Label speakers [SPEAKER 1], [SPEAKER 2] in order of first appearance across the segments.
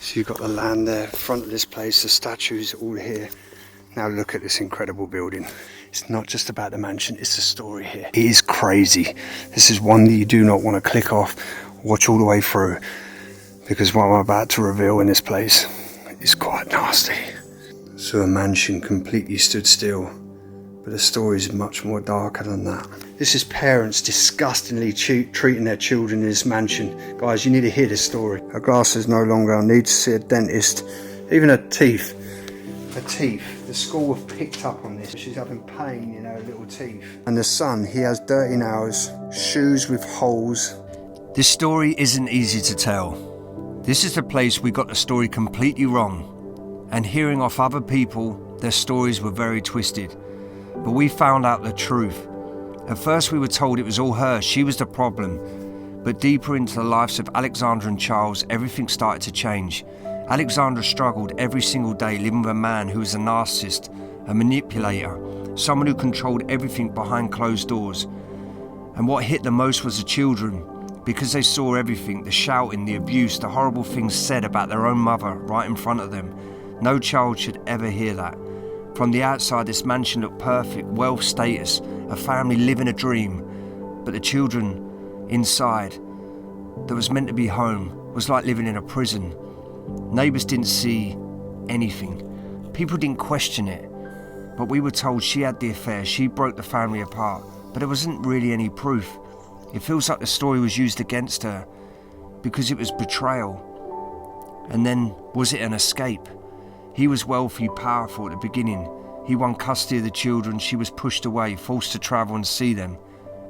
[SPEAKER 1] So you've got the land there, front of this place, the statues all here. Now look at this incredible building. It's not just about the mansion, it's the story here. It is crazy. This is one that you do not want to click off, watch all the way through, because what I'm about to reveal in this place is quite nasty. So a mansion completely stood still, but the story is much more darker than that. This is parents disgustingly treating their children in this mansion. Guys, you need to hear this story. Her glasses no longer, I need to see a dentist. Even her teeth. Her teeth. The school have picked up on this. She's having pain in her little teeth. And the son, he has dirty nails, shoes with holes.
[SPEAKER 2] This story isn't easy to tell. This is the place we got the story completely wrong. And hearing off other people, their stories were very twisted. But we found out the truth. At first we were told it was all her, she was the problem. But deeper into the lives of Alexandra and Charles, everything started to change. Alexandra struggled every single day living with a man who was a narcissist, a manipulator, someone who controlled everything behind closed doors. And what hit the most was the children, because they saw everything, the shouting, the abuse, the horrible things said about their own mother right in front of them. No child should ever hear that. From the outside, this mansion looked perfect, wealth, status, a family living a dream. But the children inside, that was meant to be home, was like living in a prison. Neighbours didn't see anything. People didn't question it. But we were told she had the affair, she broke the family apart. But there wasn't really any proof. It feels like the story was used against her because it was betrayal. And then, was it an escape? He was wealthy, powerful at the beginning. He won custody of the children, she was pushed away, forced to travel and see them.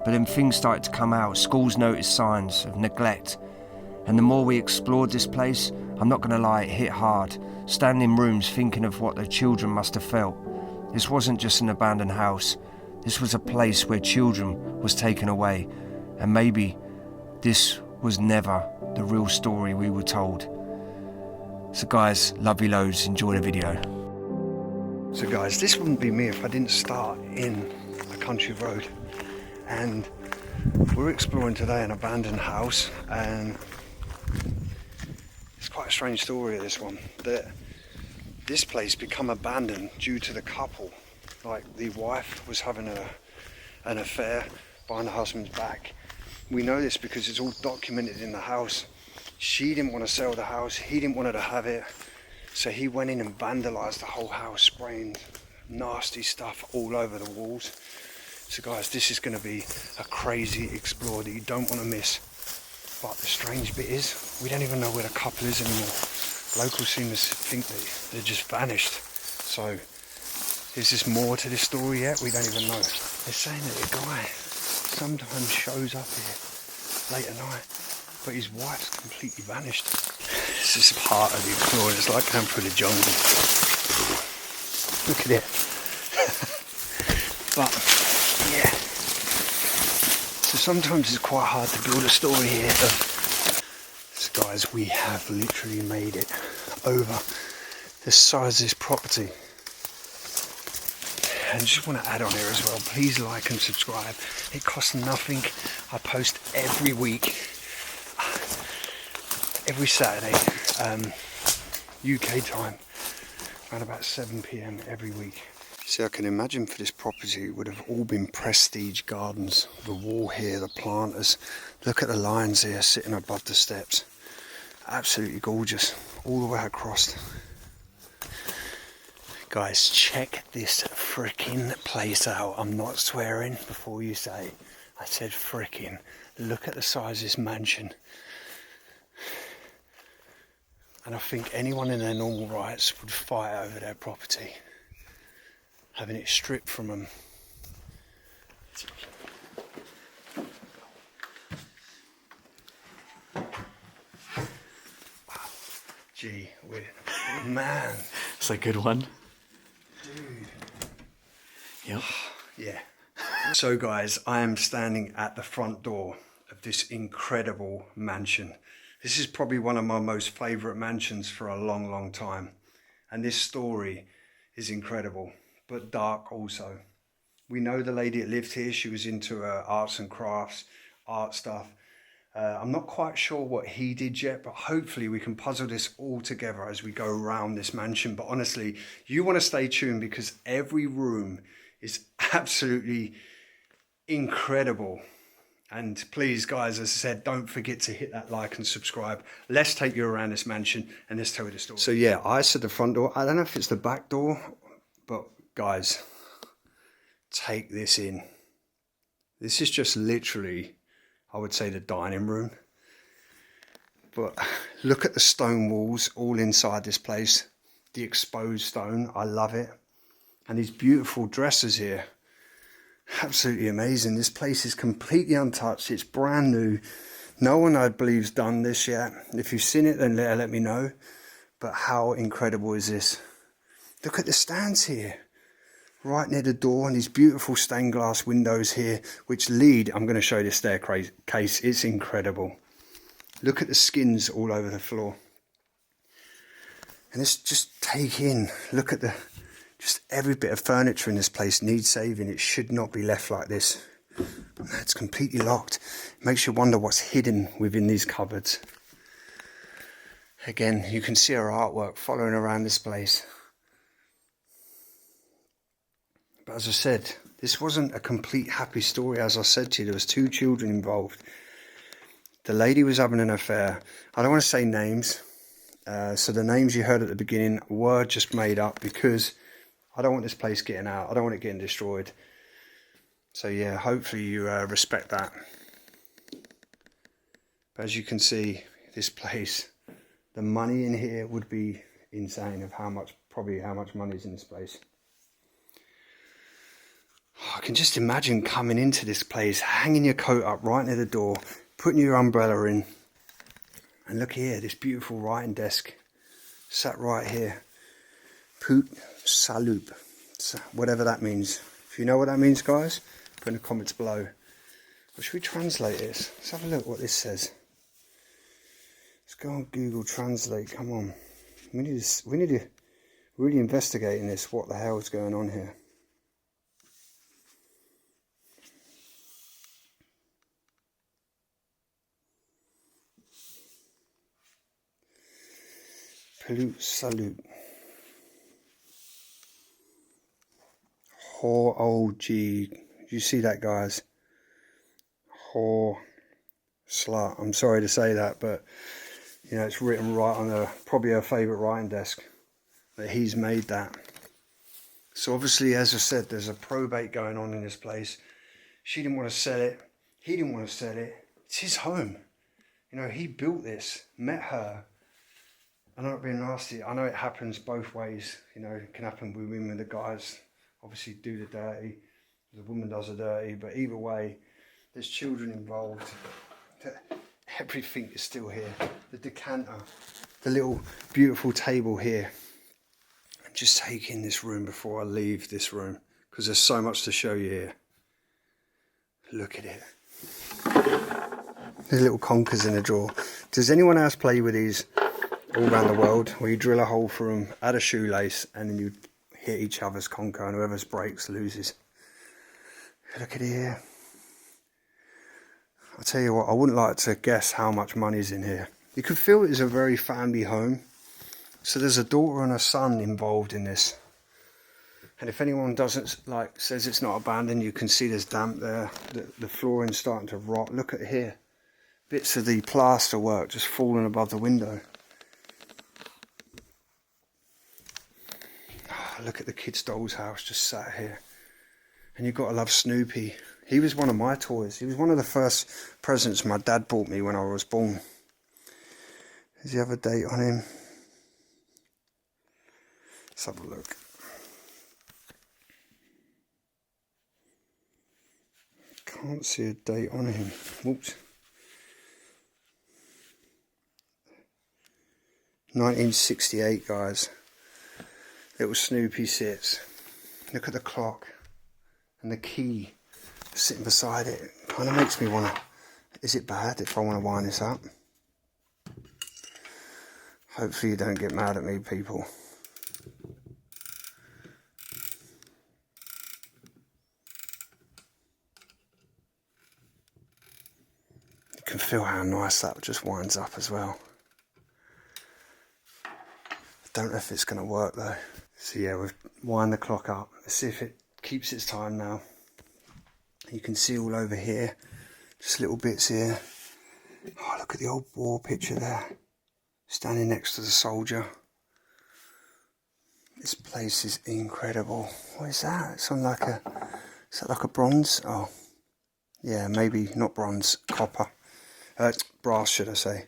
[SPEAKER 2] But then things started to come out, schools noticed signs of neglect. And the more we explored this place, I'm not gonna lie, it hit hard. Standing in rooms thinking of what their children must have felt. This wasn't just an abandoned house. This was a place where children was taken away. And maybe this was never the real story we were told. So guys, love you loads, enjoy the video.
[SPEAKER 1] So guys, this wouldn't be me if I didn't start in a country road. And we're exploring today an abandoned house, and it's quite a strange story, this one. That this place become abandoned due to the couple. Like the wife was having an affair behind the husband's back. We know this because it's all documented in the house. She didn't want to sell the house, he didn't want her to have it, so he went in and vandalised the whole house, spraying nasty stuff all over the walls. So guys, this is going to be a crazy explore that you don't want to miss. But the strange bit is, we don't even know where the couple is anymore. Locals seem to think that they're just vanished. So, is there more to this story yet? We don't even know. They're saying that a guy sometimes shows up here late at night, but his wife's completely vanished. This is part of the explore. It's like going through the jungle. Look at it. But yeah, so sometimes it's quite hard to build a story here. So guys, we have literally made it over the size of this property. And just want to add on here as well, please like and subscribe. It costs nothing. I post every week, every Saturday, UK time, around about 7 PM every week. See, I can imagine for this property it would have all been prestige gardens. The wall here, the planters, look at the lines here sitting above the steps. Absolutely gorgeous, all the way across. Guys, check this freaking place out. I'm not swearing before you say. I said freaking. Look at the size of this mansion. And I think anyone in their normal rights would fight over their property, having it stripped from them. Gee, man.
[SPEAKER 3] It's a good one.
[SPEAKER 1] Dude.
[SPEAKER 3] Yep.
[SPEAKER 1] Yeah. So guys, I am standing at the front door of this incredible mansion. This is probably one of my most favourite mansions for a long, long time. And this story is incredible, but dark also. We know the lady that lived here, she was into arts and crafts, art stuff. I'm not quite sure what he did yet, but hopefully we can puzzle this all together as we go around this mansion. But honestly, you want to stay tuned because every room is absolutely incredible. And please, guys, as I said, don't forget to hit that like and subscribe. Let's take you around this mansion and let's tell you the story. So yeah, I said the front door. I don't know if it's the back door, but guys, take this in. This is just literally, I would say, the dining room. But look at the stone walls all inside this place. The exposed stone, I love it. And these beautiful dressers here. Absolutely amazing. This place is completely untouched. It's brand new. No one, I believe, has done this yet. If you've seen it, then let me know. But how incredible is this? Look at the stands here. Right near the door, and these beautiful stained glass windows here, which lead, I'm going to show you the staircase. It's incredible. Look at the skins all over the floor. And let's just take in, look at just every bit of furniture in this place needs saving. It should not be left like this. It's completely locked. It makes you wonder what's hidden within these cupboards. Again, you can see our artwork following around this place. But as I said, this wasn't a complete happy story. As I said to you, there was 2 children involved. The lady was having an affair. I don't want to say names. So the names you heard at the beginning were just made up because I don't want this place getting out. I don't want it getting destroyed. So yeah, hopefully you respect that. But as you can see, this place, the money in here would be insane of probably how much money is in this place. I can just imagine coming into this place, hanging your coat up right near the door, putting your umbrella in. And look here, this beautiful writing desk sat right here. Put salut, whatever that means. If you know what that means, guys, put in the comments below. Or should we translate this? Let's have a look what this says. Let's go on Google Translate. Come on, we need to really investigate in this. What the hell is going on here? Salute, salute. H-O-G. You see that, guys? Slut. I'm sorry to say that, but you know it's written right on probably her favourite writing desk that he's made that. So obviously, as I said, there's a probate going on in this place. She didn't want to sell it. He didn't want to sell it. It's his home. You know, he built this, met her. I'm not being nasty. I know it happens both ways. You know, it can happen with women. The guys obviously do the dirty. The woman does the dirty. But either way, there's children involved. Everything is still here. The decanter, the little beautiful table here. And just take in this room before I leave this room, because there's so much to show you here. Look at it. There's little conkers in the drawer. Does anyone else play with these all around the world, where you drill a hole through them, add a shoelace, and then you hit each other's conker, and whoever's breaks loses? Look at it here. I'll tell you what, I wouldn't like to guess how much money's in here. You can feel it is a very family home. So there's a daughter and a son involved in this. And if anyone says it's not abandoned, you can see there's damp there. The flooring's starting to rot. Look at here. Bits of the plaster work just falling above the window. Look at the kid's doll's house just sat here. And you've got to love Snoopy. He was one of my toys. He was one of the first presents my dad bought me when I was born. Does he have a date on him? Let's have a look. Can't see a date on him. Whoops. 1968, guys. Little Snoopy sits. Look at the clock and the key sitting beside it. Kind of makes me want to, is it bad if I want to wind this up? Hopefully you don't get mad at me, people. You can feel how nice that just winds up as well. I don't know if it's going to work though. So yeah, we've wind the clock up. Let's see if it keeps its time now. You can see all over here, just little bits here. Oh, look at the old war picture there, standing next to the soldier. This place is incredible. What is that? It's on like a, is that like a bronze? Oh, yeah, maybe not bronze, copper. Brass, should I say.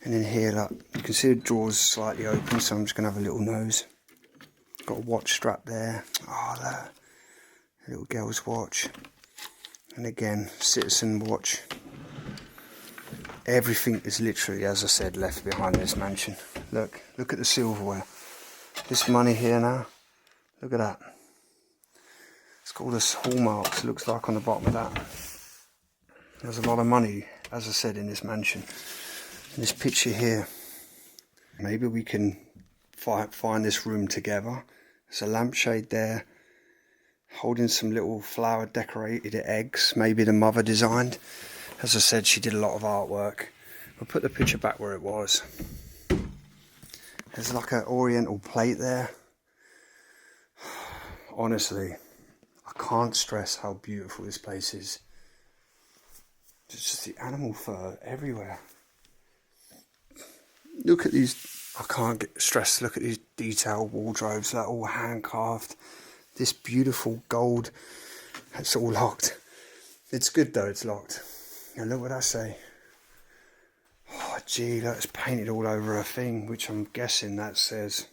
[SPEAKER 1] And in here, like, you can see the drawers slightly open, so I'm just going to have a little nose. Got a watch strap there. Oh, that little girl's watch. And again, citizen watch. Everything is literally, as I said, left behind this mansion. Look at the silverware. This money here now, look at that. It's got all the hallmarks, it looks like, on the bottom of that. There's a lot of money, as I said, in this mansion. And this picture here, maybe we can find this room together. There's a lampshade there, holding some little flower decorated eggs, maybe the mother designed. As I said, she did a lot of artwork. We'll put the picture back where it was. There's like an oriental plate there. Honestly, I can't stress how beautiful this place is. There's just the animal fur everywhere. Look at these, I can't get stressed, look at these detailed wardrobes, they're all hand carved. This beautiful gold, it's all locked. It's good though, it's locked. Now look what I say. Oh gee, that's painted all over a thing, which I'm guessing that says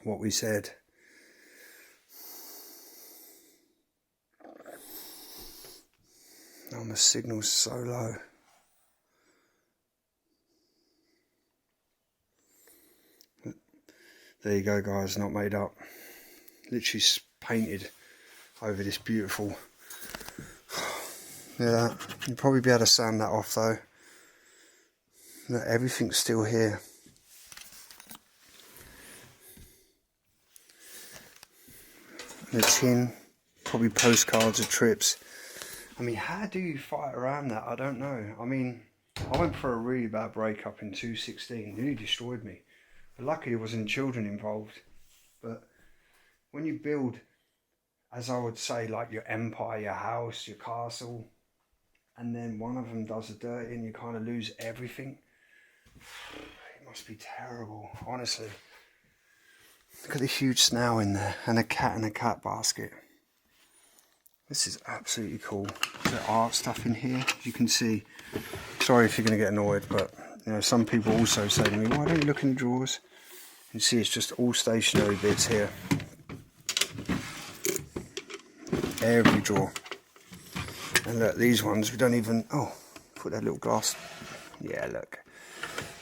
[SPEAKER 1] what we said. Oh, the signal's so low. There you go guys, not made up. Literally painted over this beautiful. Yeah, you'll probably be able to sand that off though. Look, everything's still here. The tin, probably postcards of trips. I mean, how do you fight around that? I don't know. I mean, I went for a really bad breakup in 2016. It nearly destroyed me. But luckily there wasn't children involved. But when you build, as I would say, like your empire, your house, your castle, and then one of them does the dirty and you kind of lose everything. It must be terrible, honestly. Look at the huge snail in there, and a cat in a cat basket. This is absolutely cool. The art stuff in here, as you can see. Sorry if you're going to get annoyed, but you know, some people also say to me, why don't you look in the drawers? You see it's just all stationary bits here. Every drawer. And look, these ones, we don't even, oh, put that little glass. Yeah, look.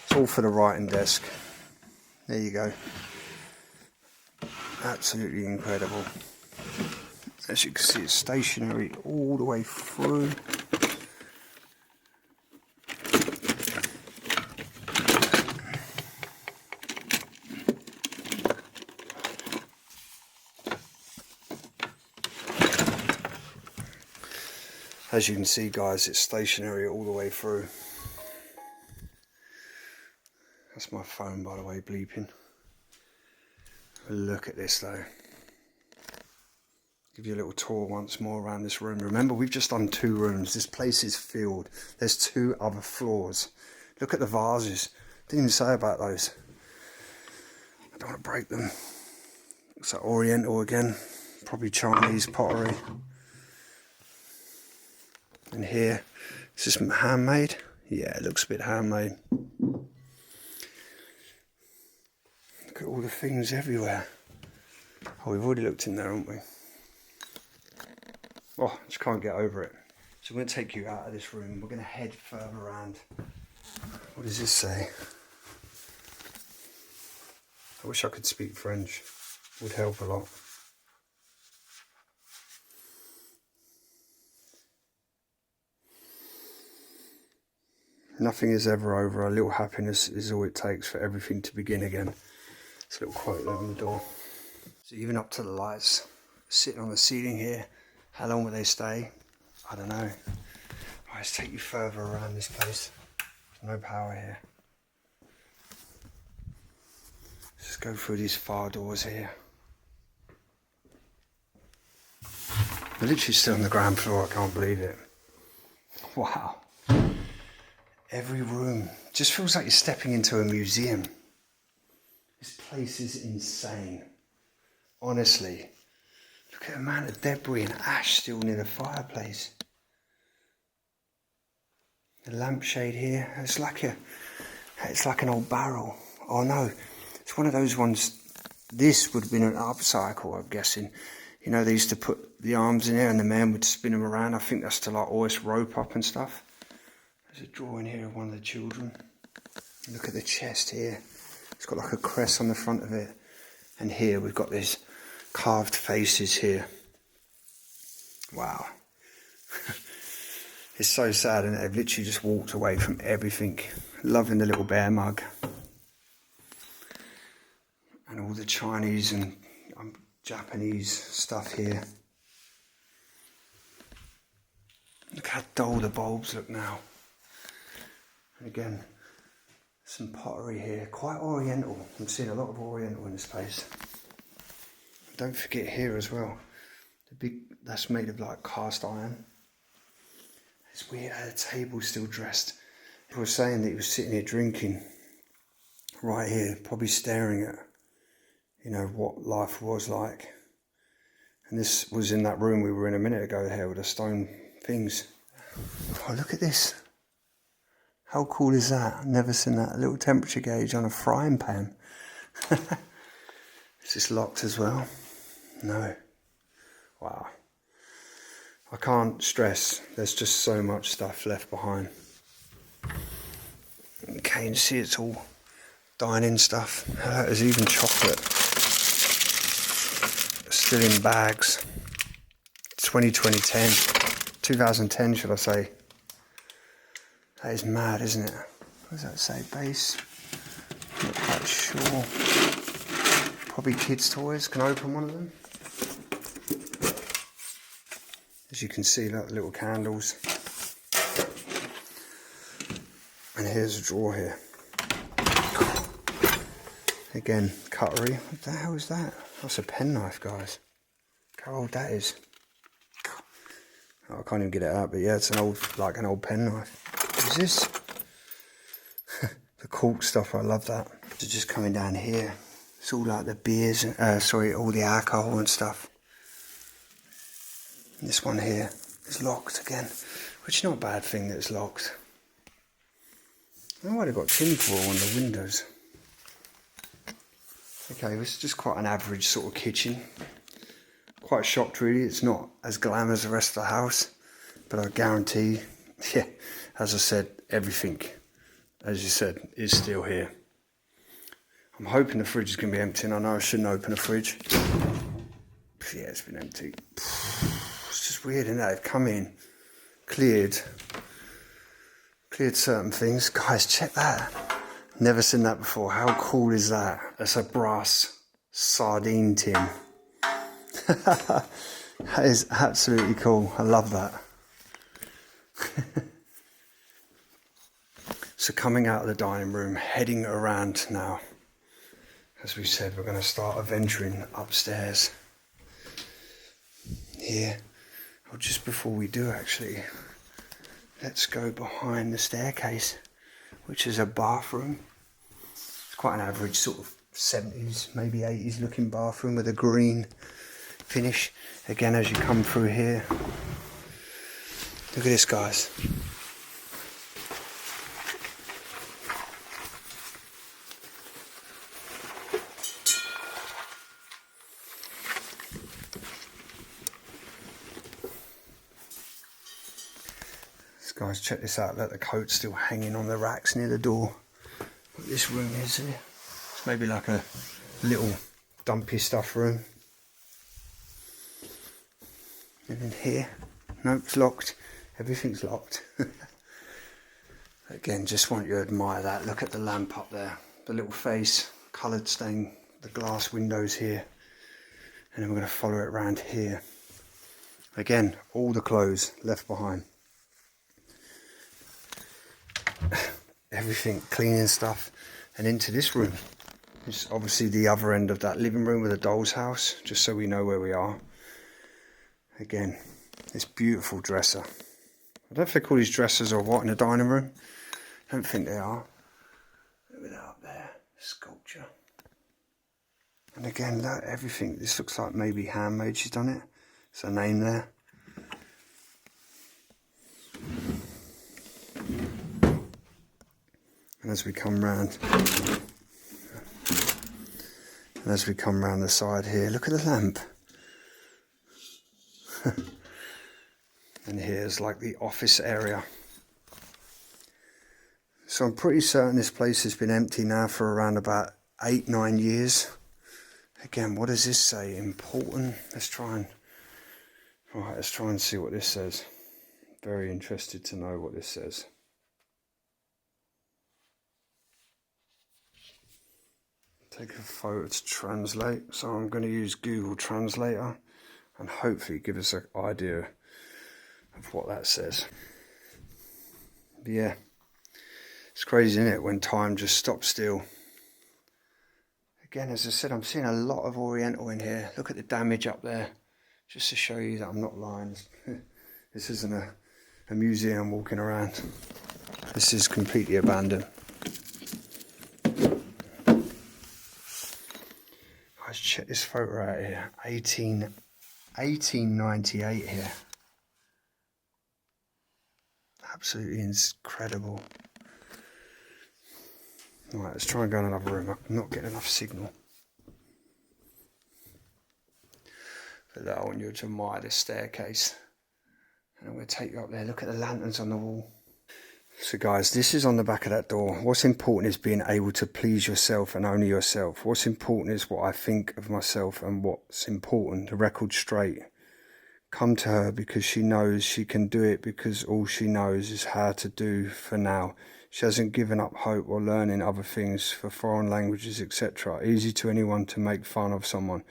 [SPEAKER 1] It's all for the writing desk. There you go. Absolutely incredible. As you can see, it's stationary all the way through. As you can see guys, it's stationary all the way through. That's my phone, by the way, bleeping. Look at this though. Give you a little tour once more around this room. Remember, we've just done 2 rooms. This place is filled. There's 2 other floors. Look at the vases. Didn't even say about those. I don't want to break them. Looks like Oriental again. Probably Chinese pottery. And here, is this handmade? Yeah, it looks a bit handmade. Look at all the things everywhere. Oh, we've already looked in there, haven't we? Oh, I just can't get over it. So I'm going to take you out of this room. We're going to head further around. What does this say? I wish I could speak French. Would help a lot. Nothing is ever over. A little happiness is all it takes for everything to begin again. It's a little quote there on the door. So even up to the lights, sitting on the ceiling here, how long will they stay? I don't know. Right, let's take you further around this place. There's no power here. Let's go through these far doors here. We're literally still on the ground floor, I can't believe it. Wow. Every room just feels like you're stepping into a museum. This place is insane. Honestly. Look at the amount of debris and ash still near the fireplace. The lampshade here, it's like an old barrel. Oh no, it's one of those ones. This would have been an upcycle, I'm guessing. You know, they used to put the arms in there and the man would spin them around. I think that's to like hoist rope up and stuff. There's a drawing here of one of the children. Look at the chest here. It's got like a crest on the front of it. And here we've got these carved faces here. Wow. It's so sad, and they've literally just walked away from everything. Loving the little bear mug. And all the Chinese and Japanese stuff here. Look how dull the bulbs look now. And again, some pottery here, quite oriental. I'm seeing a lot of oriental in this place. Don't forget here as well, that's made of like cast iron. It's weird how the table's still dressed. He was saying that he was sitting here drinking right here, probably staring at, you know, what life was like. And this was in that room we were in a minute ago here with the stone things. Oh, look at this. How cool is that? I've never seen that. A little temperature gauge on a frying pan. Is this locked as well? No. Wow. I can't stress, there's just so much stuff left behind. Okay, you see it's all dining stuff. There's even chocolate. Still in bags. 2010 should I say. That is mad, isn't it? What does that say? Base? Not quite sure. Probably kids' toys. Can I open one of them? As you can see, like little candles. And here's a drawer here. Again, cutlery. What the hell is that? That's a penknife, guys. Look how old that is. Oh, I can't even get it out, but yeah, it's an old penknife. What is this? The cork stuff, I love that. So just coming down here, it's all like the beers, all the alcohol and stuff. And this one here is locked again, which is not a bad thing that it's locked. I don't know why they've got tinfoil on the windows. Okay, this is just quite an average sort of kitchen. Quite shocked really, it's not as glam as the rest of the house, but I guarantee, yeah, as I said, everything, as you said, is still here. I'm hoping the fridge is going to be empty, and I know I shouldn't open a fridge. Yeah, it's been empty. It's just weird, isn't it? They've come in, cleared certain things. Guys, check that. Never seen that before. How cool is that? That's a brass sardine tin. That is absolutely cool. I love that. So coming out of the dining room, heading around now. As we said, we're going to start adventuring upstairs. Here. Oh, just before we do actually, let's go behind the staircase, which is a bathroom. It's quite an average sort of 70s, maybe 80s looking bathroom with a green finish. Again, as you come through here, look at this, guys. Guys, check this out. Look, the coat's still hanging on the racks near the door. What this room is here. It's maybe like a little dumpy stuff room. And then here, nope, it's locked. Everything's locked. Again, just want you to admire that. Look at the lamp up there. The little face, coloured stain, the glass windows here. And then we're going to follow it around here. Again, all the clothes left behind. everything, cleaning stuff, and into this room. It's obviously the other end of that living room with a doll's house, just so we know where we are. Again, this beautiful dresser. I don't know if they call these dressers or what in the dining room. I don't think they are. Look at that up there, sculpture. And again, that everything, this looks like maybe handmade, she's done it. There's her name there. And as we come round, the side here, look at the lamp. And here's like the office area. So I'm pretty certain this place has been empty now for around about 8-9 years. Again, what does this say? Important. Let's try and see what this says. Very interested to know what this says. Take a photo to translate. So I'm going to use Google Translator and hopefully give us an idea of what that says. But yeah, it's crazy, isn't it, when time just stops still. Again, as I said, I'm seeing a lot of Oriental in here. Look at the damage up there, just to show you that I'm not lying. This isn't a museum walking around. This is completely abandoned. Guys, check this photo out here. 1898 here. Absolutely incredible. Right, let's try and go in another room. I'm not getting enough signal. But I want you to admire this staircase. And I'm going to take you up there. Look at the lanterns on the wall. So guys, this is on the back of that door. What's important is being able to please yourself and only yourself. What's important is what I think of myself, and what's important, the record straight. Come to her because she knows she can do it, because all she knows is how to do for now. She hasn't given up hope or learning other things for foreign languages, etc. Easy to anyone to make fun of someone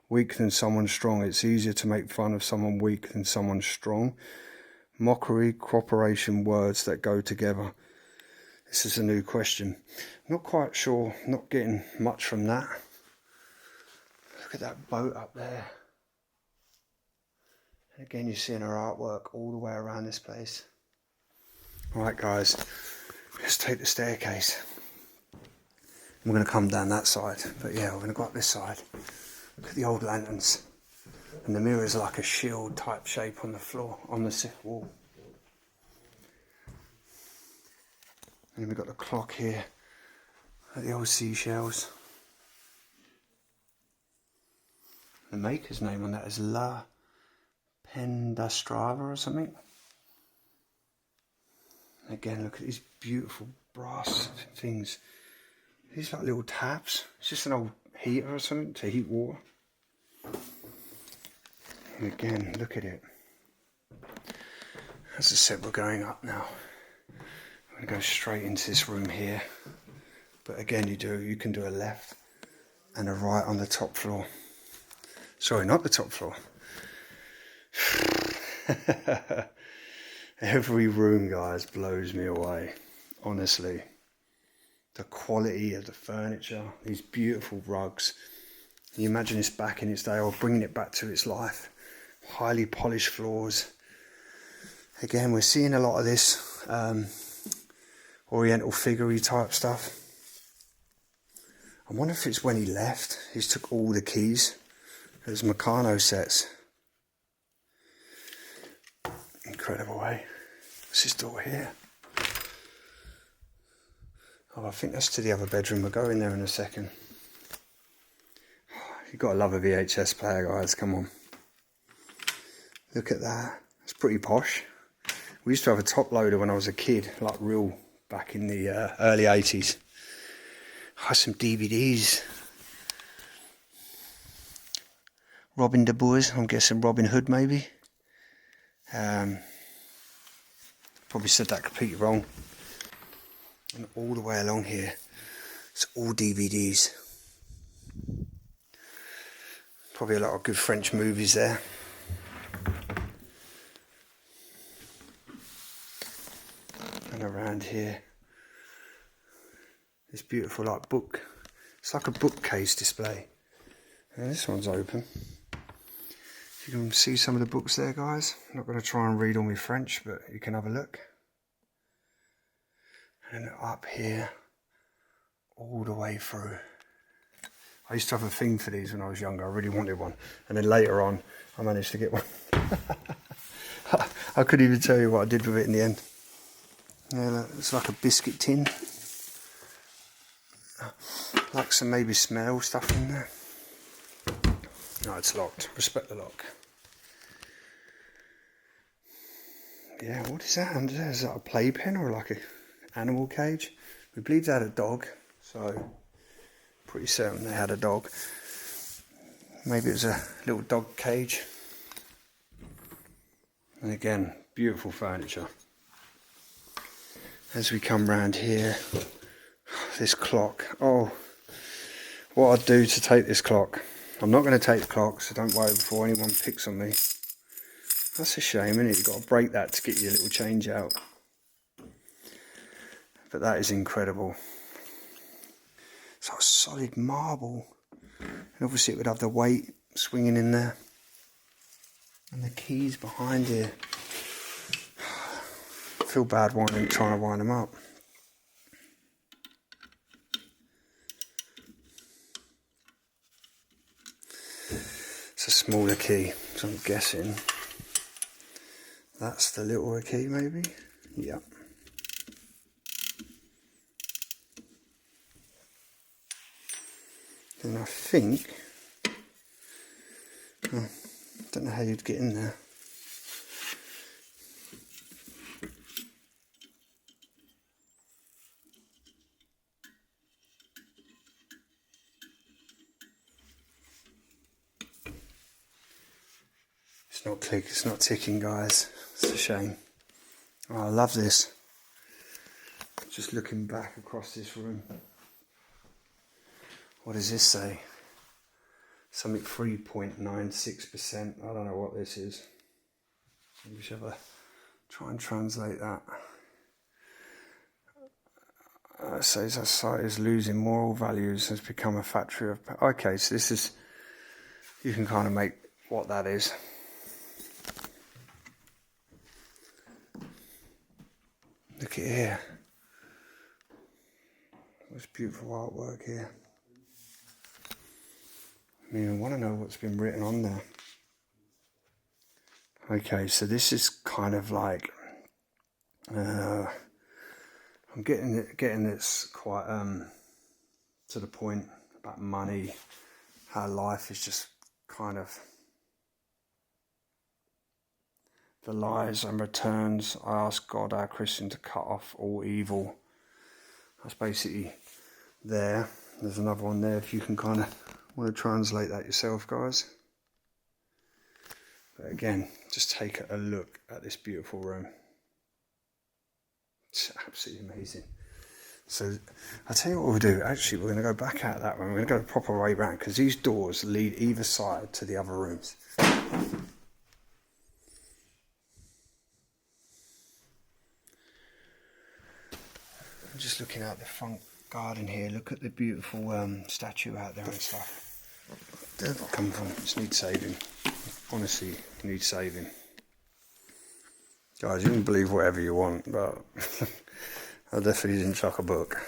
[SPEAKER 1] weak than someone strong. It's easier to make fun of someone weak than someone strong. Mockery, cooperation, words that go together. This is a new question. Not quite sure, not getting much from that. Look at that boat up there. And again, you're seeing her artwork all the way around this place. Alright guys, let's take the staircase. I'm going to come down that side, but yeah, we're going to go up this side. Look at the old lanterns. And the mirror is like a shield type shape on the floor, on the wall. And then we've got the clock here, at the old seashells. The maker's name on that is La Pendastrava or something. And again, look at these beautiful brass things. These like little taps. It's just an old heater or something to heat water. And again, look at it. As I said, we're going up now. I'm going to go straight into this room here. But again, you can do a left and a right on the top floor. Sorry, not the top floor. Every room, guys, blows me away. Honestly. The quality of the furniture, these beautiful rugs. Can you imagine this back in its day, or bringing it back to its life? Highly polished floors. Again, we're seeing a lot of this Oriental figurey type stuff. I wonder if it's when he left, he took all the keys. There's Meccano sets. Incredible, eh? What's this door here? Oh, I think that's to the other bedroom. We'll go in there in a second. You've got to love a VHS player, guys. Come on. Look at that. It's pretty posh. We used to have a top loader when I was a kid, like real back in the early 80s. Oh, some DVDs. Robin de Boers, I'm guessing Robin Hood maybe. Probably said that completely wrong. And all the way along here, it's all DVDs. Probably a lot of good French movies there. And around here, this beautiful like book. It's like a bookcase display. And this one's open. You can see some of the books there, guys. I'm not going to try and read all my French, but you can have a look. And up here, all the way through. I used to have a thing for these when I was younger. I really wanted one. And then later on, I managed to get one. I couldn't even tell you what I did with it in the end. Yeah, look, it's like a biscuit tin. Like some maybe smell stuff in there. No, it's locked. Respect the lock. Yeah, what is that under there? Is that a playpen or like a animal cage? We believe they had a dog, so pretty certain they had a dog. Maybe it was a little dog cage. And again, beautiful furniture. As we come round here, this clock. Oh, what I'd do to take this clock. I'm not going to take the clock, so don't worry before anyone picks on me. That's a shame, isn't it? You've got to break that to get your little change out. But that is incredible. It's like solid marble. And obviously it would have the weight swinging in there. And the keys behind here. I feel bad trying to wind them up. It's a smaller key, so I'm guessing that's the littler key maybe? Yep. And I think, don't know how you'd get in there. It's not ticking, guys. It's a shame. Oh, I love this. Just looking back across this room. What does this say? Something 3.96%. I don't know what this is. We should have a try and translate that. It says our society is losing moral values, has become a factory of... Okay, so this is... You can kind of make what that is. Look at here. There's beautiful artwork here. I mean, I want to know what's been written on there. Okay, so this is kind of like... I'm getting this quite to the point about money, how life is just kind of... The lies and returns. I ask God, our Christian, to cut off all evil. That's basically there. There's another one there if you can kind of want to translate that yourself, guys. But again, just take a look at this beautiful room. It's absolutely amazing. So I'll tell you what we'll do. Actually, we're going to go back out that one. We're going to go the proper way round because these doors lead either side to the other rooms. I'm just looking out the front garden here. Look at the beautiful statue out there and stuff. Where'd that come from? Just needs saving. Honestly, needs saving. Guys, you can believe whatever you want, but I definitely didn't chuck a book.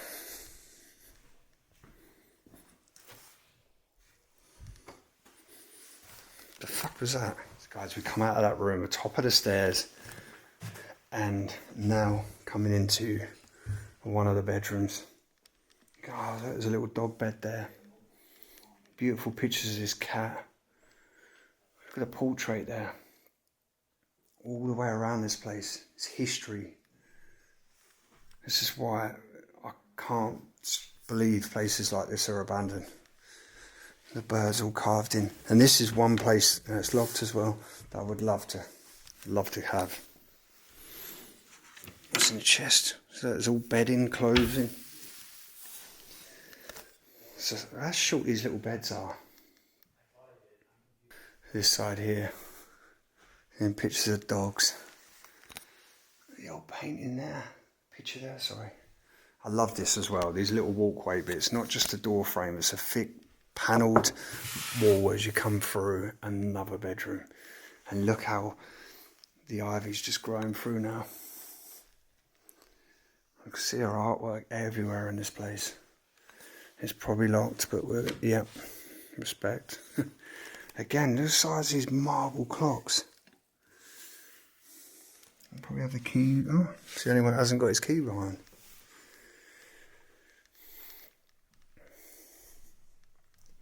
[SPEAKER 1] The fuck was that? Guys, we come out of that room, the top of the stairs, and now coming into one of the bedrooms. God, there's a little dog bed there. Beautiful pictures of this cat. Look at the portrait there. All the way around this place. It's history. This is why I can't believe places like this are abandoned. The birds all carved in. And this is one place, and it's locked as well, that I would love to have. What's in the chest? So it's all bedding, clothing. So how short these little beds are. This side here. And pictures of dogs. The old painting there. Picture there, sorry. I love this as well, these little walkway bits, not just a door frame, it's a thick panelled wall as you come through another bedroom. And look how the ivy's just growing through now. I can see her artwork everywhere in this place. It's probably locked, but yeah, respect. Again, the size of these marble clocks. I'll probably have the key. Oh, it's the only one that hasn't got his key behind.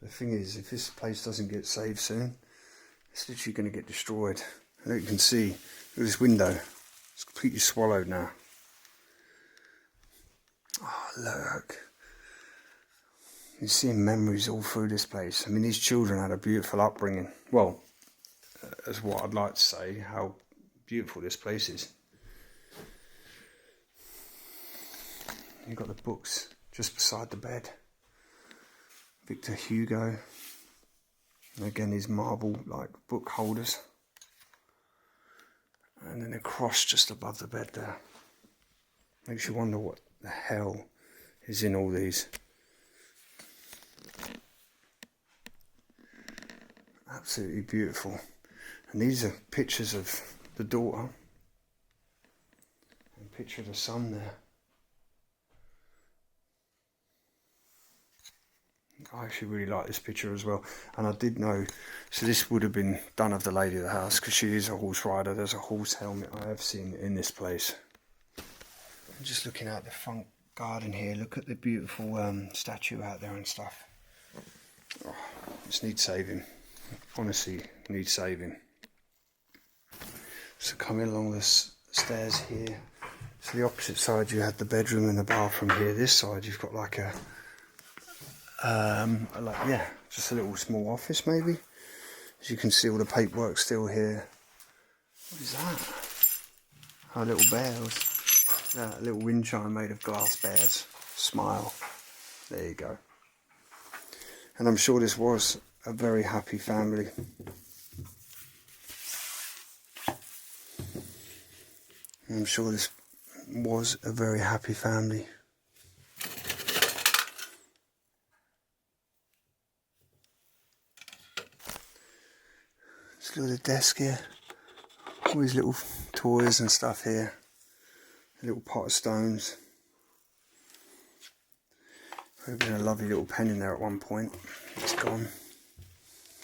[SPEAKER 1] The thing is, if this place doesn't get saved soon, it's literally going to get destroyed. I know you can see, look at this window. It's completely swallowed now. Oh, look. You're seeing memories all through this place. I mean, these children had a beautiful upbringing. Well, as what I'd like to say, how beautiful this place is. You've got the books just beside the bed. Victor Hugo. And again, these marble like book holders. And then a cross just above the bed there. Makes you wonder what the hell is in all these. Absolutely beautiful. And these are pictures of the daughter. And a picture of the son there. I actually really like this picture as well, and I did know, so this would have been done of the lady of the house because she is a horse rider. There's a horse helmet I have seen in this place. I'm just looking out the front garden here. Look at the beautiful statue out there and stuff. Oh, just needs saving. Honestly, needs saving. So coming along the stairs here, so the opposite side you had the bedroom and the bathroom here. This side you've got like a just a little small office maybe. As you can see, all the paperwork still here. What is that? Oh, little bears. Yeah, a little wind chime made of glass bears. Smile. There you go. And I'm sure this was a very happy family. I'm sure this was a very happy family. Look at the desk here, all these little toys and stuff here, a little pot of stones. There been a lovely little pen in there at one point, it's gone,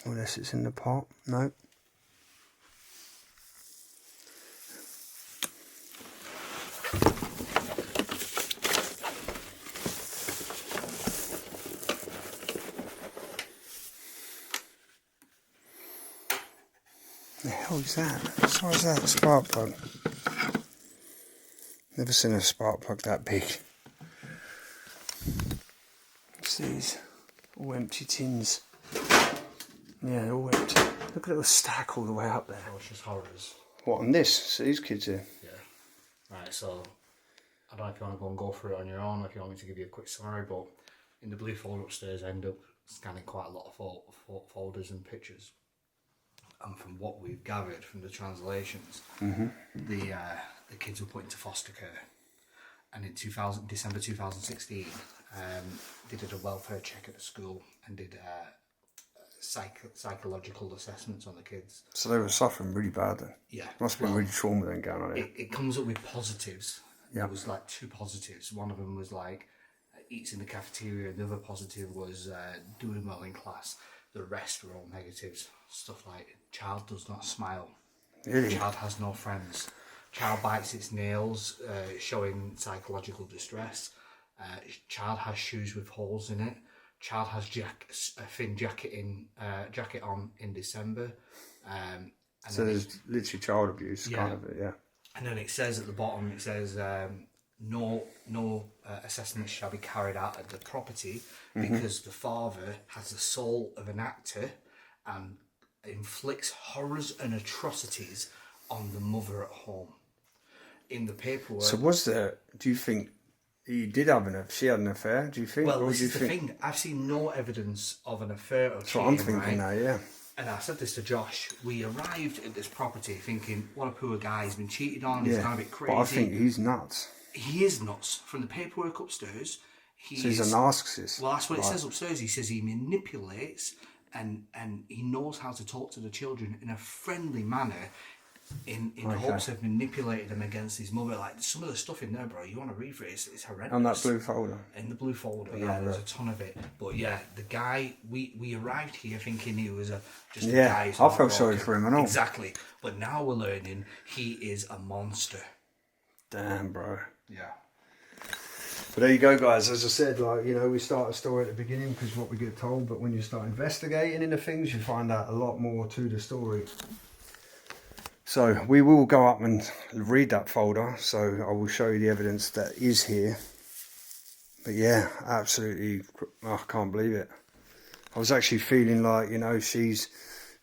[SPEAKER 1] unless it's in the pot, no. The hell is that? What size is that? A spark plug. Never seen a spark plug that big. What's these? All empty tins. Yeah, all empty. Look at the little stack all the way up there.
[SPEAKER 3] Oh, it's just horrors.
[SPEAKER 1] What, on this? So these kids here?
[SPEAKER 3] Yeah. Right, so I don't know if you want to go through it on your own or if you want me to give you a quick summary, but in the blue folder upstairs I end up scanning quite a lot of folders and pictures. And from what we've gathered from the translations, the kids were put into foster care, and in December 2016, they did a welfare check at the school and did psychological assessments on the kids.
[SPEAKER 1] So they were suffering really bad then?
[SPEAKER 3] Yeah.
[SPEAKER 1] Must have been really trauma then going on here.
[SPEAKER 3] It comes up with positives.
[SPEAKER 1] Yeah.
[SPEAKER 3] There was like 2 positives. One of them was like eats in the cafeteria, and the other positive was doing well in class. The rest were all negatives. Stuff like child does not smile.
[SPEAKER 1] Really?
[SPEAKER 3] Child has no friends. Child bites its nails, showing psychological distress. Child has shoes with holes in it. Child has a thin jacket on in December. And
[SPEAKER 1] so there's literally child abuse, kind of it, yeah.
[SPEAKER 3] And then it says at the bottom, it says no assessments shall be carried out at the property because the father has the soul of an actor and inflicts horrors and atrocities on the mother at home. In the paperwork.
[SPEAKER 1] So do you think he did have she had an affair, do you think?
[SPEAKER 3] Well, this is the thing. I've seen no evidence of an affair or
[SPEAKER 1] That's what I'm thinking
[SPEAKER 3] right?
[SPEAKER 1] now, yeah.
[SPEAKER 3] And I said this to Josh. We arrived at this property thinking, what a poor guy, he's been cheated on, he's gone a bit crazy.
[SPEAKER 1] But I think he's nuts.
[SPEAKER 3] He is nuts. From the paperwork upstairs,
[SPEAKER 1] So he's a narcissist.
[SPEAKER 3] Well, that's what it says upstairs. He says he manipulates and he knows how to talk to the children in a friendly manner in hopes of manipulating them against his mother. Like, some of the stuff in there, bro, you want to read for it, it's horrendous.
[SPEAKER 1] On that blue folder?
[SPEAKER 3] In the blue folder, yeah, there's a ton of it. But yeah, the guy, we arrived here thinking he was just a guy.
[SPEAKER 1] I felt sorry for him and all.
[SPEAKER 3] Exactly. But now we're learning he is a monster.
[SPEAKER 1] Damn, bro.
[SPEAKER 3] Yeah.
[SPEAKER 1] But there you go, guys. As I said, like, you know, we start a story at the beginning because what we get told, but when you start investigating into things, you find out a lot more to the story. So we will go up and read that folder. So I will show you the evidence that is here. But yeah, absolutely, I can't believe it. I was actually feeling like, you know, she's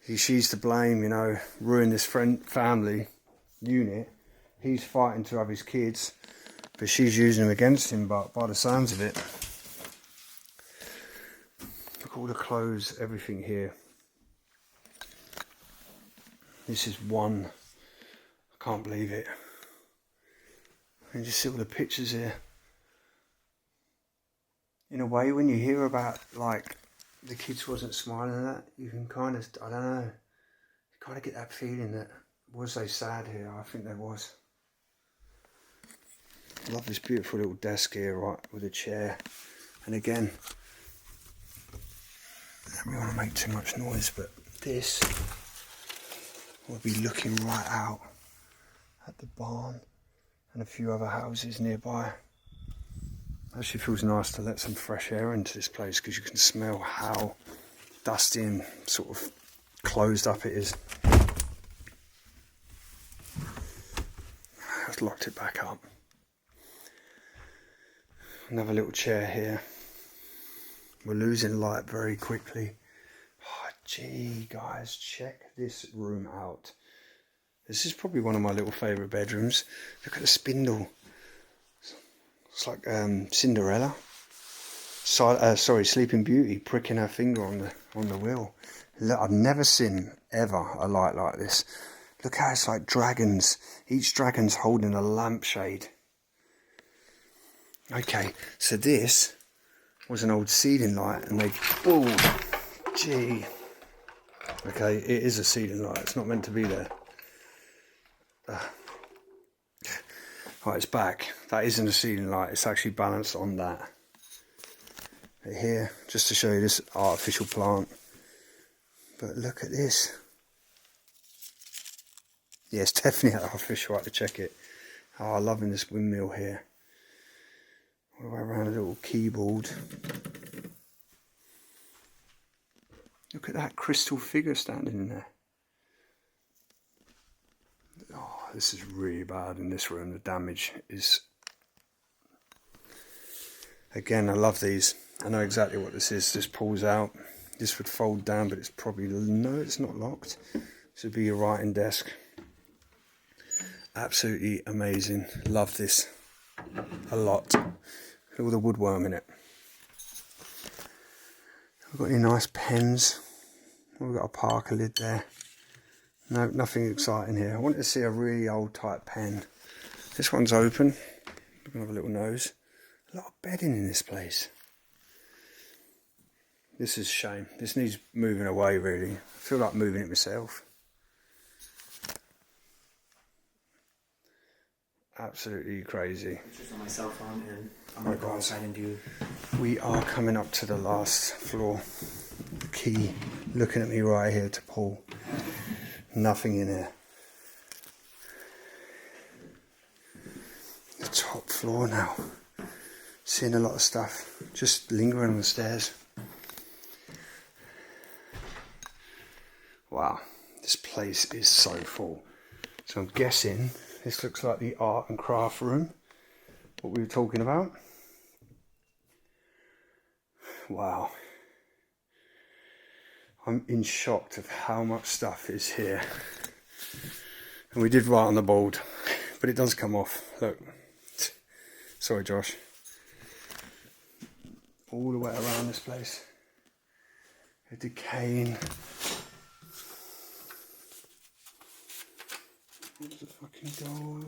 [SPEAKER 1] to blame, you know, ruined this family unit. He's fighting to have his kids, but she's using them against him. But by the sounds of it, look at all the clothes, everything here. This is one. I can't believe it. And just see all the pictures here. In a way, when you hear about, like, the kids wasn't smiling and that, you can kind of, I don't know, you kind of get that feeling that, was they sad here? I think they was. I love this beautiful little desk here, right, with a chair. And again, I don't want to make too much noise, but this will be looking right out at the barn and a few other houses nearby. Actually feels nice to let some fresh air into this place because you can smell how dusty and sort of closed up it is. I've locked it back up. Another little chair here. We're losing light very quickly. Oh, gee, guys, check this room out. This is probably one of my little favourite bedrooms. Look at the spindle. It's like Cinderella. Sorry, Sleeping Beauty pricking her finger on the wheel. Look, I've never seen ever a light like this. Look how it's like dragons. Each dragon's holding a lampshade. Okay, so this was an old ceiling light, and they, oh, gee. Okay, it is a ceiling light. It's not meant to be there. Right, it's back. That isn't a ceiling light. It's actually balanced on that. But here, just to show you this artificial plant. But look at this. Yeah, it's definitely artificial. I had to check it. Oh, I'm loving this windmill here. All the way around a little keyboard. Look at that crystal figure standing in there. Oh, this is really bad in this room. The damage is... Again, I love these. I know exactly what this is. This pulls out. This would fold down, but it's probably... No, it's not locked. This would be your writing desk. Absolutely amazing. Love this a lot. Look at all the woodworm in it. We've got any nice pens. We've got a Parker lid there. No, nothing exciting here. I wanted to see a really old type pen. This one's open. We're going to have a little nose. A lot of bedding in this place. This is a shame. This needs moving away, really. I feel like moving it myself. Absolutely crazy.
[SPEAKER 3] Just on my cell phone, and I'm going to go outside and do.
[SPEAKER 1] We are coming up to the last floor. The key looking at me right here to pull. Nothing in here. The top floor now. Seeing a lot of stuff. Just lingering on the stairs. Wow, this place is so full. So I'm guessing this looks like the art and craft room. What we were talking about. Wow. I'm in shock of how much stuff is here. And we did write on the board, but it does come off. Look. Sorry, Josh. All the way around this place. A decaying. There's a fucking door.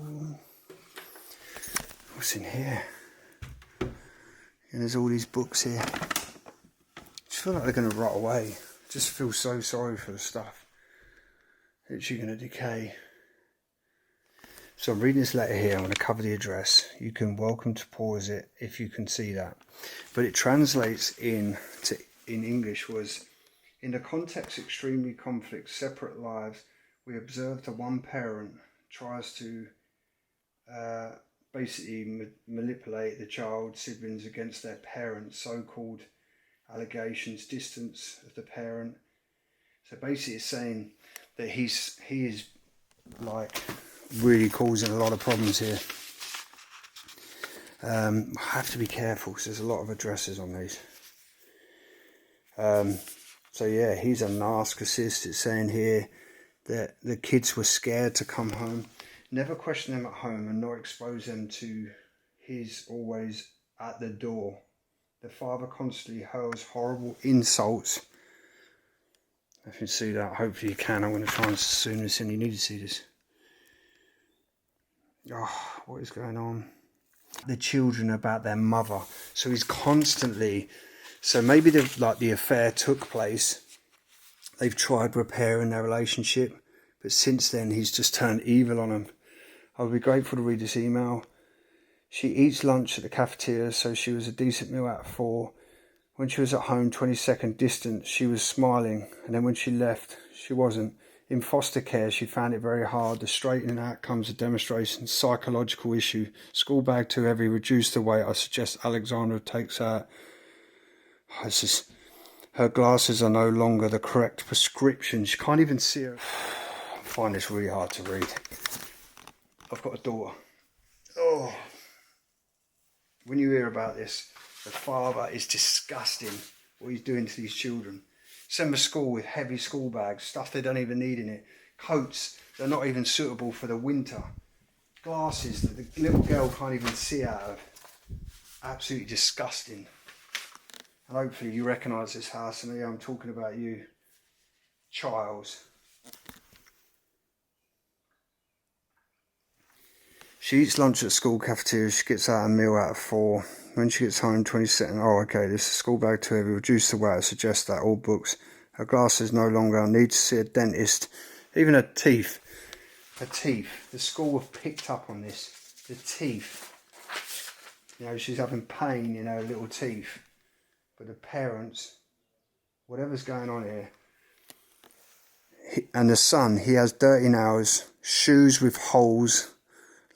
[SPEAKER 1] What's in here? And there's all these books here. I just feel like they're going to rot away. I just feel so sorry for the stuff. It's going to decay. So I'm reading this letter here. I'm going to cover the address. You can welcome to pause it if you can see that. But it translates in English was, in the context of extremely conflict, separate lives, we observe that one parent tries to basically manipulate the child's siblings against their parents, so-called allegations, distance of the parent. So basically it's saying that he is like really causing a lot of problems here. I have to be careful because there's a lot of addresses on these. So yeah, he's a narcissist. It's saying here that the kids were scared to come home. Never question them at home and not expose them to his always at the door. The father constantly hurls horrible insults. If you can see that, hopefully you can. I'm going to try and zoom this in. You need to see this. Oh, what is going on? The children about their mother. So he's constantly... So maybe the affair took place. They've tried repairing their relationship. But since then, he's just turned evil on them. I would be grateful to read this email. She eats lunch at the cafeteria, so she was a decent meal out of 4. When she was at home, 20-second distance, she was smiling. And then when she left, she wasn't. In foster care, she found it very hard. The straightening out comes a demonstration, psychological issue. School bag too heavy, reduce the weight. I suggest Alexandra takes out. Her glasses are no longer the correct prescription. She can't even see her. I find this really hard to read. I've got a daughter. Oh, when you hear about this, the father is disgusting what he's doing to these children. Send them to school with heavy school bags, stuff they don't even need in it. Coats that are not even suitable for the winter. Glasses that the little girl can't even see out of. Absolutely disgusting. And hopefully you recognise this house, and yeah, I'm talking about you, Charles. She eats lunch at school cafeteria. She gets out a meal out of 4. When she gets home, 22nd. Oh, okay, this is school bag too heavy. Reduce the weight. I suggest that. All books. Her glasses no longer. I need to see a dentist. Even her teeth. Her teeth. The school have picked up on this. The teeth. You know, she's having pain in her little teeth. But the parents, whatever's going on here. And the son, he has dirty nails, shoes with holes,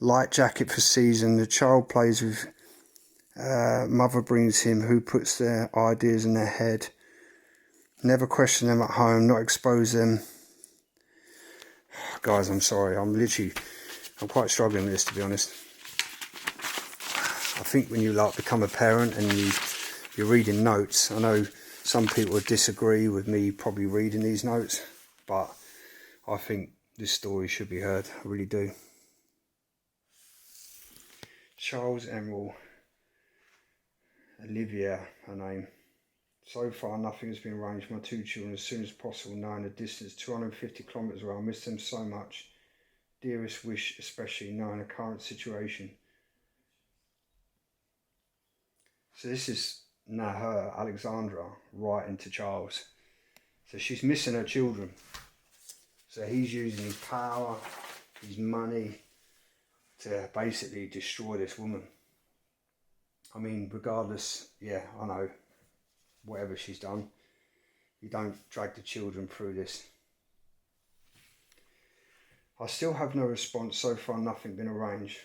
[SPEAKER 1] light jacket for season. The child plays with, mother brings him, who puts their ideas in their head. Never question them at home, not expose them. Guys, I'm sorry, I'm quite struggling with this, to be honest. I think when you become a parent and you're reading notes, I know some people would disagree with me probably reading these notes, but I think this story should be heard, I really do. Charles Emerald, Olivia, her name. So far, nothing has been arranged for my 2 children as soon as possible, knowing the distance 250 kilometres away. I miss them so much. Dearest wish, especially knowing the current situation. So this is now her, Alexandra, writing to Charles. So she's missing her children. So he's using his power, his money, to basically destroy this woman. I mean, regardless, yeah, I know, whatever she's done, you don't drag the children through this. I still have no response. So far, nothing been arranged.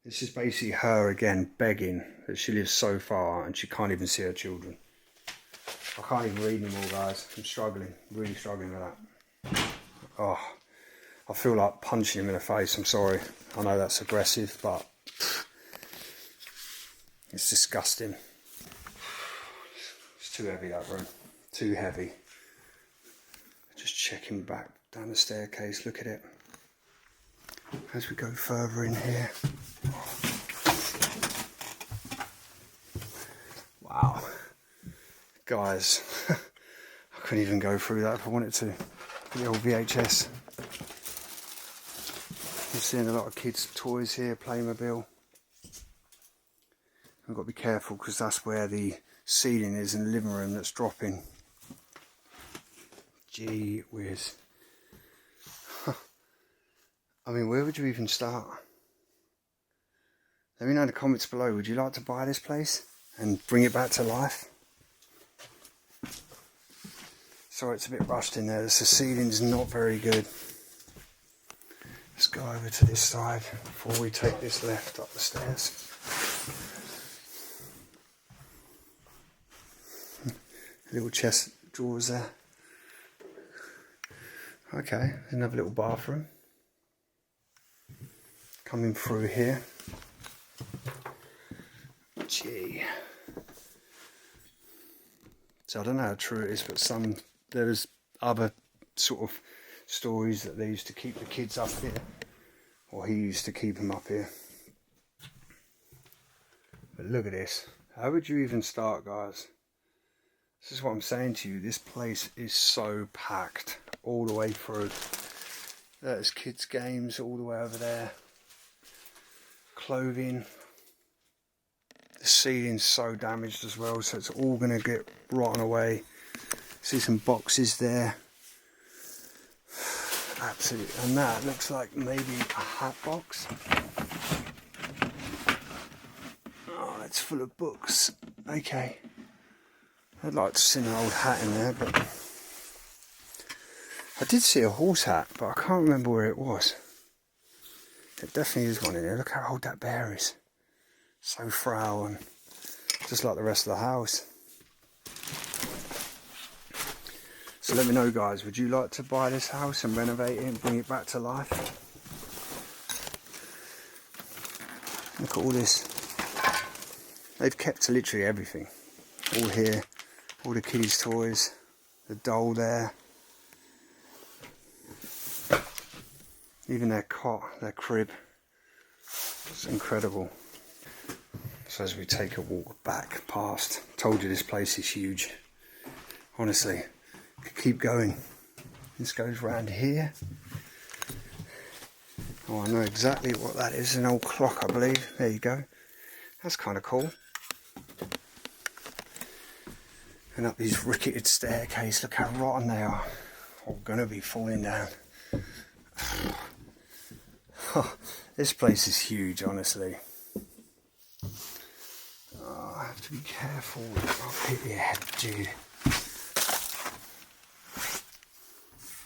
[SPEAKER 1] This is basically her again begging that she lives so far and she can't even see her children. I can't even read them all, guys. I'm struggling, really struggling with that. Oh, I feel like punching him in the face. I'm sorry. I know that's aggressive, but it's disgusting. It's too heavy, that room. Too heavy. Just checking back down the staircase. Look at it. As we go further in here. Wow. Guys, I couldn't even go through that if I wanted to. The old VHS. I'm seeing a lot of kids' toys here, Playmobil. I've got to be careful because that's where the ceiling is in the living room that's dropping. Gee whiz. I mean, where would you even start? Let me know in the comments below, would you like to buy this place and bring it back to life? Sorry, it's a bit rushed in there. The ceiling's not very good. Let's go over to this side before we take this left up the stairs. Little chest drawers there. Okay, another little bathroom. Coming through here. Gee. So I don't know how true it is, but there's other sort of stories that they used to keep the kids up here, or he used to keep them up here. But look at this. How would you even start, guys? This is what I'm saying to you. This place is so packed all the way through. There's kids' games all the way over there. Clothing. The ceiling's so damaged as well, so it's all going to get rotten away. See some boxes there. Absolutely. And that looks like maybe a hat box. Oh, it's full of books. Okay. I'd like to see an old hat in there, but I did see a horse hat, but I can't remember where it was. There definitely is one in there. Look how old that bear is. So frail and just like the rest of the house. So let me know, guys, would you like to buy this house and renovate it and bring it back to life? Look at all this. They've kept literally everything. All here, all the kiddies' toys, the doll there. Even their cot, their crib. It's incredible. So as we take a walk back past, told you this place is huge. Honestly, could keep going. This goes round here. Oh, I know exactly what that is. An old clock, I believe. There you go. That's kind of cool. And up these ricketed staircase. Look how rotten they are. All gonna be falling down. This place is huge, honestly. Oh, I have to be careful. I'll hit your head, dude.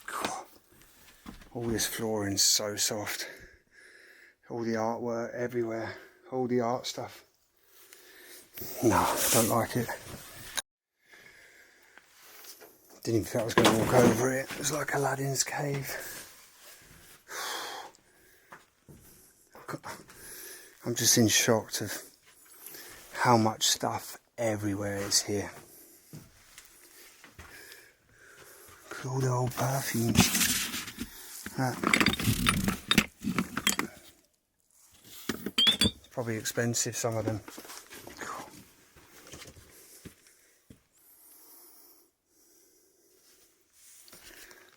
[SPEAKER 1] God. All this flooring's so soft. All the artwork everywhere. All the art stuff. No, I don't like it. Didn't even think I was going to walk over it. It was like Aladdin's cave. I'm just in shock of how much stuff everywhere is here. Look at all the old perfumes. It's probably expensive, some of them.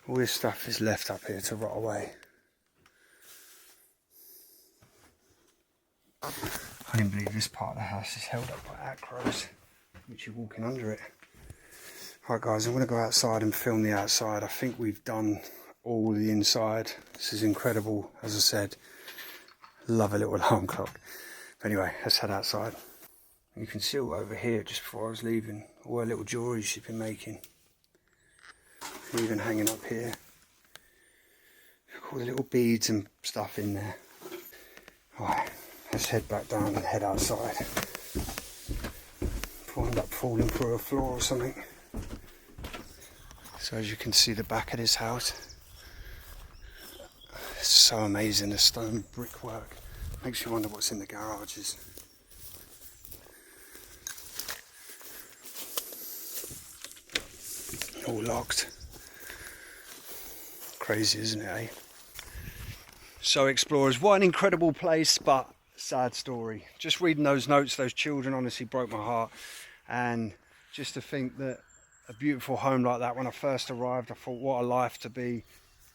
[SPEAKER 1] All this stuff is left up here to rot away. I didn't believe this part of the house is held up by acros. Literally walking under it. Right guys, I'm going to go outside and film the outside. I think we've done all the inside. This is incredible, as I said. Love a little alarm clock. But anyway, let's head outside. You can see all over here just before I was leaving. All her little jewellery she's been making. Even hanging up here. All the little beads and stuff in there. Right, let's head back down and head outside. Before I end up falling through a floor or something. So as you can see, the back of this house. It's so amazing, the stone brickwork. Makes you wonder what's in the garages. All locked. Crazy, isn't it, eh? So explorers, what an incredible place, but sad story. Just reading those notes, those children honestly broke my heart. And just to think that a beautiful home like that, when I first arrived, I thought what a life to be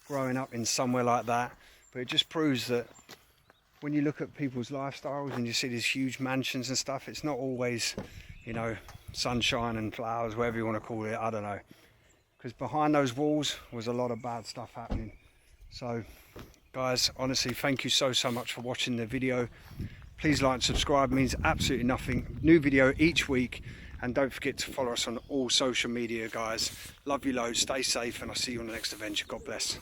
[SPEAKER 1] growing up in somewhere like that. But it just proves that when you look at people's lifestyles and you see these huge mansions and stuff, it's not always, you know, sunshine and flowers, whatever you want to call it, I don't know. Because behind those walls was a lot of bad stuff happening. So guys, honestly, thank you so much for watching the video. Please like and subscribe, it means absolutely nothing. New video each week, and don't forget to follow us on all social media, guys. Love you loads, stay safe, and I'll see you on the next adventure. God bless.